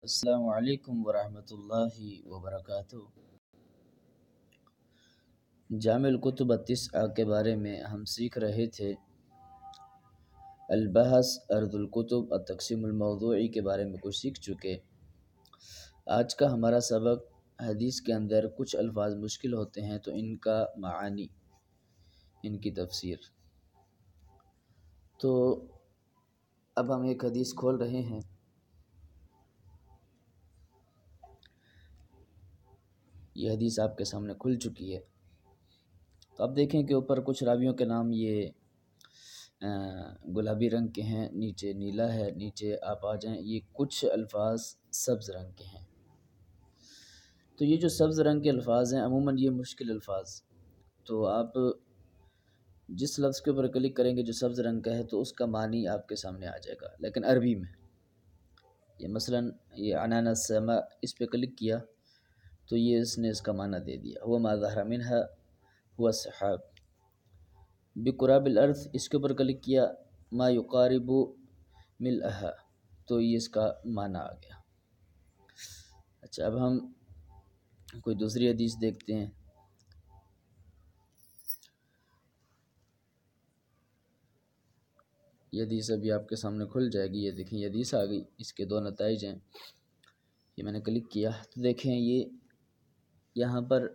السلام علیکم ورحمۃ اللہ وبرکاتہ۔ جامع الکتب التسعہ کے بارے میں ہم سیکھ رہے تھے۔ البحث ارض الکتب التقسیم الموضوعی کے بارے میں کچھ سیکھ چکے۔ آج کا ہمارا سبق حدیث کے اندر کچھ الفاظ مشکل ہوتے ہیں تو ان کا معانی، ان کی تفسیر۔ تو اب ہم ایک حدیث کھول رہے ہیں۔ یہ حدیث آپ کے سامنے کھل چکی ہے۔ تو اب دیکھیں کہ اوپر کچھ راویوں کے نام یہ گلابی رنگ کے ہیں، نیچے نیلا ہے، نیچے آپ آ جائیں یہ کچھ الفاظ سبز رنگ کے ہیں۔ تو یہ جو سبز رنگ کے الفاظ ہیں عموماً یہ مشکل الفاظ، تو آپ جس لفظ کے اوپر کلک کریں گے جو سبز رنگ کا ہے تو اس کا معنی آپ کے سامنے آ جائے گا، لیکن عربی میں۔ یہ مثلاً یہ عنان السماء، اس پہ کلک کیا تو یہ اس نے اس کا معنی دے دیا، هو ما ظهر منها هو السحاب۔ بقراب الارض، اس کے اوپر کلک کیا، ما یقارب ملئها، تو یہ اس کا معنی آ گیا۔ اچھا، اب ہم کوئی دوسری حدیث دیکھتے ہیں۔ یہ حدیث ابھی آپ کے سامنے کھل جائے گی۔ یہ دیکھیں یہ حدیث آ گئی، اس کے دو نتائج ہیں۔ یہ میں نے کلک کیا تو دیکھیں یہ یہاں پر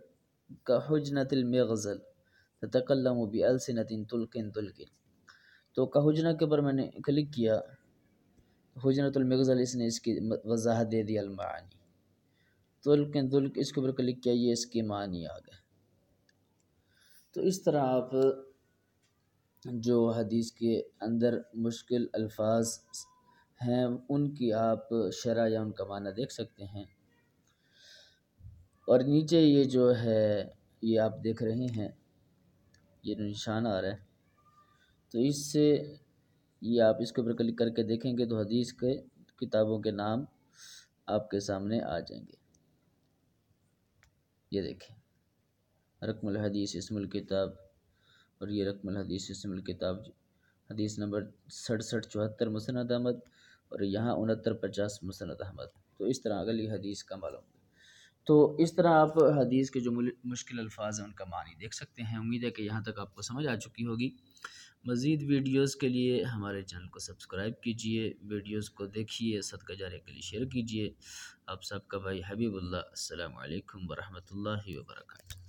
کحجنۃ المغزل تتکلم بألسنۃ تلقن تلقن، تو کحجنہ کے اوپر میں نے کلک کیا، حجنۃ المغزل اس نے اس کی وضاحت دے دی المعانی۔ تلقن تلق، اس کے اوپر کلک کیا، یہ اس کے معنی آ گئے۔ تو اس طرح آپ جو حدیث کے اندر مشکل الفاظ ہیں ان کی آپ شرح یا ان کا معنی دیکھ سکتے ہیں۔ اور نیچے یہ جو ہے یہ آپ دیکھ رہے ہیں، یہ نشان آ رہا ہے، تو اس سے یہ آپ اس کے اوپر کلک کر کے دیکھیں گے تو حدیث کے کتابوں کے نام آپ کے سامنے آ جائیں گے۔ یہ دیکھیں رقم الحدیث اسم الکتاب، اور یہ رقم الحدیث اسم الکتاب حدیث نمبر 6774 مسند احمد، اور یہاں 6950 مسند احمد۔ تو اس طرح اگلی حدیث کا معلوم۔ تو اس طرح آپ حدیث کے جو مشکل الفاظ ہیں ان کا معنی دیکھ سکتے ہیں۔ امید ہے کہ یہاں تک آپ کو سمجھ آ چکی ہوگی۔ مزید ویڈیوز کے لیے ہمارے چینل کو سبسکرائب کیجئے، ویڈیوز کو دیکھیے، صدقہ جاریہ کے لیے شیئر کیجئے۔ آپ سب کا بھائی حبیب اللہ، السلام علیکم ورحمۃ اللہ وبرکاتہ۔